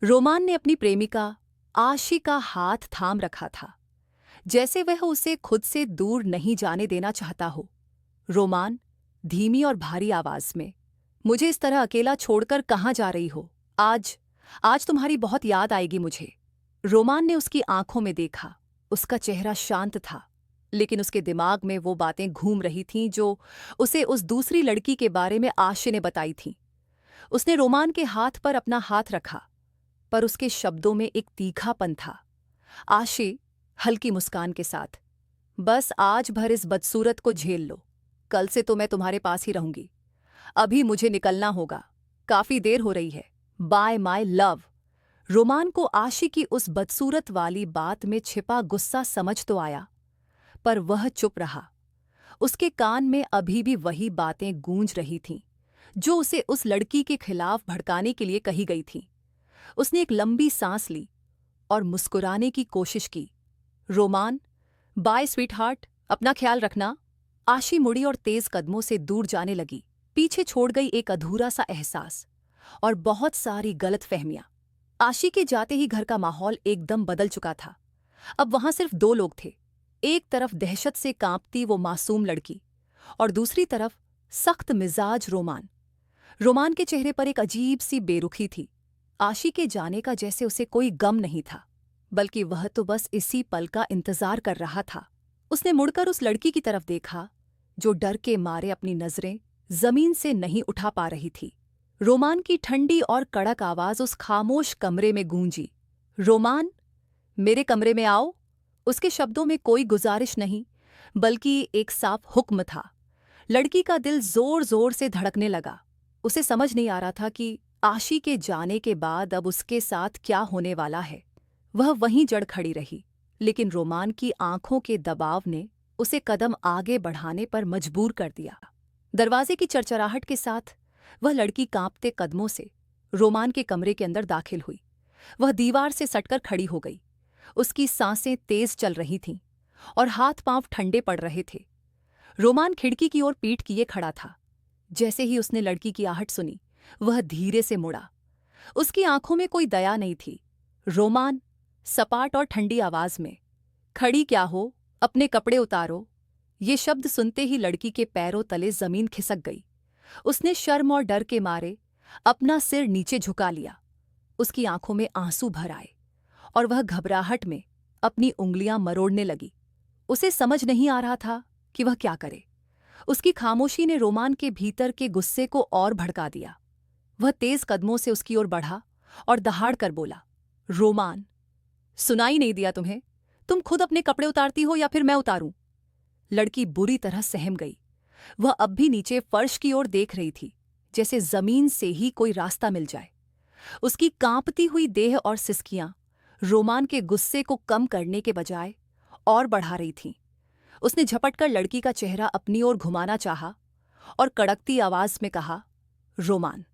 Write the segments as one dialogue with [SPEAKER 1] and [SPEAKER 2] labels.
[SPEAKER 1] Roman ने अपनी प्रेमिका आशी का हाथ थाम रखा था, जैसे वह उसे खुद से दूर नहीं जाने देना चाहता हो। रोमान, धीमी और भारी आवाज में, मुझे इस तरह अकेला छोड़कर कहाँ जा रही हो? आज आज तुम्हारी बहुत याद आएगी मुझे। रोमान ने उसकी आंखों में देखा। उसका चेहरा शांत था, लेकिन उसके दिमाग में वो बातें घूम रही थीं जो उसे उस दूसरी लड़की के बारे में आशी ने बताई थीं। उसने रोमान के हाथ पर अपना हाथ रखा, पर उसके शब्दों में एक तीखापन था। आशी, हल्की मुस्कान के साथ, बस आज भर इस बदसूरत को झेल लो। कल से तो मैं तुम्हारे पास ही रहूंगी। अभी मुझे निकलना होगा, काफी देर हो रही है। Bye my love. रोमान को आशी की उस बदसूरत वाली बात में छिपा गुस्सा समझ तो आया, पर वह चुप रहा। उसके कान में अभी भी वही बातें गूंज रही थीं जो उसे उस लड़की के खिलाफ भड़काने के लिए कही गई थीं। उसने एक लंबी सांस ली और मुस्कुराने की कोशिश की। रोमान, बाय स्वीटहार्ट, अपना ख्याल रखना। आशी मुड़ी और तेज कदमों से दूर जाने लगी। पीछे छोड़ गई एक अधूरा सा एहसास और बहुत सारी गलतफहमियां। आशी के जाते ही घर का माहौल एकदम बदल चुका था। अब वहां सिर्फ दो लोग थे। एक तरफ दहशत से कांपती वो मासूम लड़की, और दूसरी तरफ सख्त मिजाज रोमान। रोमान के चेहरे पर एक अजीब सी बेरुखी थी। आशी के जाने का जैसे उसे कोई गम नहीं था, बल्कि वह तो बस इसी पल का इंतजार कर रहा था। उसने मुड़कर उस लड़की की तरफ देखा, जो डर के मारे अपनी नजरें जमीन से नहीं उठा पा रही थी। रोमान की ठंडी और कड़क आवाज उस खामोश कमरे में गूंजी। रोमान, मेरे कमरे में आओ। उसके शब्दों में कोई गुजारिश नहीं, बल्कि एक साफ हुक्म था। लड़की का दिल जोर जोर से धड़कने लगा। उसे समझ नहीं आ रहा था कि आशी के जाने के बाद अब उसके साथ क्या होने वाला है। वह वहीं जड़ खड़ी रही, लेकिन रोमान की आंखों के दबाव ने उसे कदम आगे बढ़ाने पर मजबूर कर दिया। दरवाजे की चरचराहट के साथ वह लड़की कांपते कदमों से रोमान के कमरे के अंदर दाखिल हुई। वह दीवार से सटकर खड़ी हो गई। उसकी सांसें तेज चल रही थीं और हाथ पांव ठंडे पड़ रहे थे। रोमान खिड़की की ओर पीठ किए खड़ा था। जैसे ही उसने लड़की की आहट सुनी, वह धीरे से मुड़ा। उसकी आंखों में कोई दया नहीं थी। रोमान, सपाट और ठंडी आवाज में, खड़ी क्या हो, अपने कपड़े उतारो। ये शब्द सुनते ही लड़की के पैरों तले जमीन खिसक गई। उसने शर्म और डर के मारे अपना सिर नीचे झुका लिया। उसकी आंखों में आंसू भर आए और वह घबराहट में अपनी उंगलियां मरोड़ने लगी। उसे समझ नहीं आ रहा था कि वह क्या करे। उसकी खामोशी ने रोमान के भीतर के गुस्से को और भड़का दिया। वह तेज कदमों से उसकी ओर बढ़ा और दहाड़ कर बोला, रोमान, सुनाई नहीं दिया तुम्हें? तुम खुद अपने कपड़े उतारती हो या फिर मैं उतारूं? लड़की बुरी तरह सहम गई। वह अब भी नीचे फर्श की ओर देख रही थी, जैसे जमीन से ही कोई रास्ता मिल जाए। उसकी कांपती हुई देह और सिसकियां रोमान के गुस्से को कम करने के बजाय और बढ़ा रही थीं। उसने झपटकर लड़की का चेहरा अपनी ओर घुमाना चाहा और कड़कती आवाज में कहा, रोमान,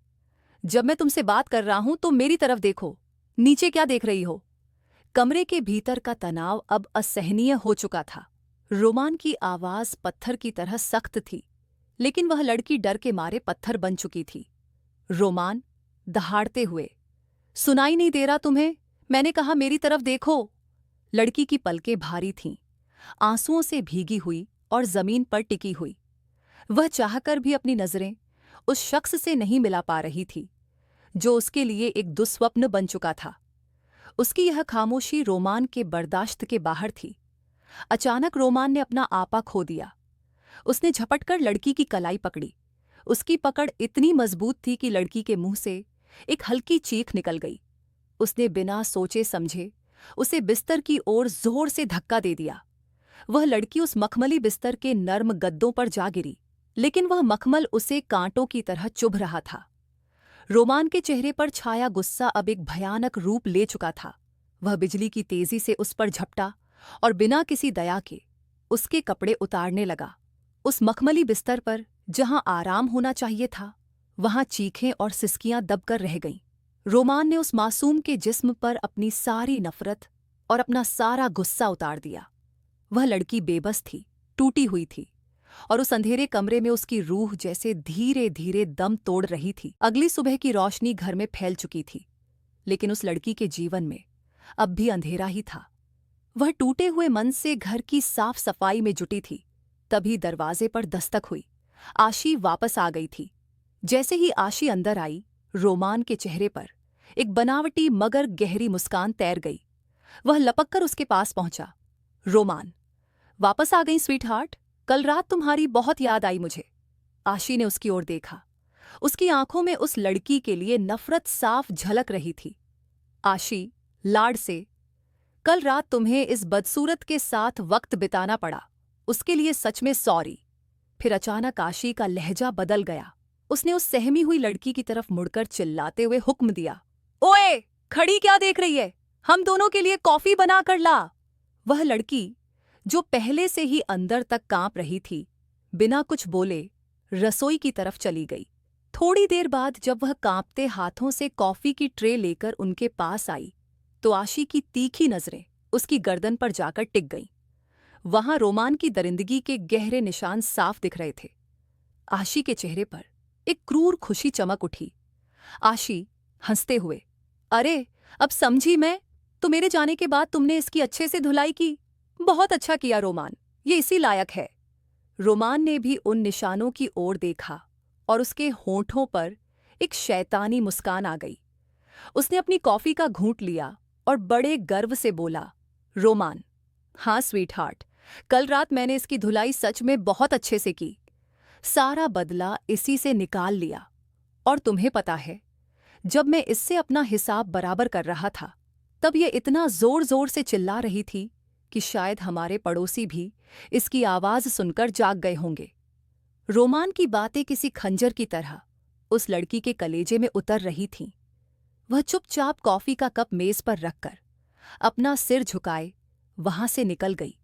[SPEAKER 1] जब मैं तुमसे बात कर रहा हूं तो मेरी तरफ देखो, नीचे क्या देख रही हो? कमरे के भीतर का तनाव अब असहनीय हो चुका था। रोमान की आवाज पत्थर की तरह सख्त थी, लेकिन वह लड़की डर के मारे पत्थर बन चुकी थी। रोमान, दहाड़ते हुए, सुनाई नहीं दे रहा तुम्हें? मैंने कहा मेरी तरफ देखो। लड़की की पलकें भारी थीं, आंसुओं से भीगी हुई और जमीन पर टिकी हुई। वह चाहकर भी अपनी नजरें उस शख्स से नहीं मिला पा रही थी जो उसके लिए एक दुस्वप्न बन चुका था। उसकी यह खामोशी रोमान के बर्दाश्त के बाहर थी। अचानक रोमान ने अपना आपा खो दिया। उसने झपटकर लड़की की कलाई पकड़ी। उसकी पकड़ इतनी मजबूत थी कि लड़की के मुंह से एक हल्की चीख निकल गई। उसने बिना सोचे समझे उसे बिस्तर की ओर जोर से धक्का दे दिया। वह लड़की उस मखमली बिस्तर के नर्म गद्दों पर जा गिरी, लेकिन वह मखमल उसे कांटों की तरह चुभ रहा था। रोमान के चेहरे पर छाया गुस्सा अब एक भयानक रूप ले चुका था। वह बिजली की तेजी से उस पर झपटा और बिना किसी दया के उसके कपड़े उतारने लगा। उस मखमली बिस्तर पर जहां आराम होना चाहिए था, वहां चीखें और सिसकियां दबकर रह गईं। रोमान ने उस मासूम के जिस्म पर अपनी सारी नफरत और अपना सारा गुस्सा उतार दिया। वह लड़की बेबस थी, टूटी हुई थी, और उस अंधेरे कमरे में उसकी रूह जैसे धीरे धीरे दम तोड़ रही थी। अगली सुबह की रोशनी घर में फैल चुकी थी, लेकिन उस लड़की के जीवन में अब भी अंधेरा ही था। वह टूटे हुए मन से घर की साफ सफाई में जुटी थी। तभी दरवाजे पर दस्तक हुई। आशी वापस आ गई थी। जैसे ही आशी अंदर आई, रोमान के चेहरे पर एक बनावटी मगर गहरी मुस्कान तैर गई। वह लपककर उसके पास पहुंचा। रोमान, वापस आ गई स्वीट हार्ट? कल रात तुम्हारी बहुत याद आई मुझे। आशी ने उसकी ओर देखा। उसकी आंखों में उस लड़की के लिए नफरत साफ झलक रही थी। आशी, लाड से, कल रात तुम्हें इस बदसूरत के साथ वक्त बिताना पड़ा, उसके लिए सच में सॉरी। फिर अचानक आशी का लहजा बदल गया। उसने उस सहमी हुई लड़की की तरफ मुड़कर चिल्लाते हुए हुक्म दिया, ओए, खड़ी क्या देख रही है? हम दोनों के लिए कॉफी बना कर ला। वह लड़की, जो पहले से ही अंदर तक कांप रही थी, बिना कुछ बोले रसोई की तरफ चली गई। थोड़ी देर बाद जब वह कांपते हाथों से कॉफी की ट्रे लेकर उनके पास आई, तो आशी की तीखी नजरें उसकी गर्दन पर जाकर टिक गईं। वहां रोमान की दरिंदगी के गहरे निशान साफ दिख रहे थे। आशी के चेहरे पर एक क्रूर खुशी चमक उठी। आशी, हंसते हुए, अरे, अब समझी मैं, तो मेरे जाने के बाद तुमने इसकी अच्छे से धुलाई की। बहुत अच्छा किया रोमान, ये इसी लायक है। रोमान ने भी उन निशानों की ओर देखा और उसके होंठों पर एक शैतानी मुस्कान आ गई। उसने अपनी कॉफी का घूंट लिया और बड़े गर्व से बोला, रोमान, हाँ स्वीट हार्ट, कल रात मैंने इसकी धुलाई सच में बहुत अच्छे से की। सारा बदला इसी से निकाल लिया। और तुम्हें पता है, जब मैं इससे अपना हिसाब बराबर कर रहा था, तब ये इतना जोर जोर से चिल्ला रही थी कि शायद हमारे पड़ोसी भी इसकी आवाज सुनकर जाग गए होंगे। रोमान की बातें किसी खंजर की तरह उस लड़की के कलेजे में उतर रही थीं। वह चुपचाप कॉफी का कप मेज पर रखकर अपना सिर झुकाए वहां से निकल गई।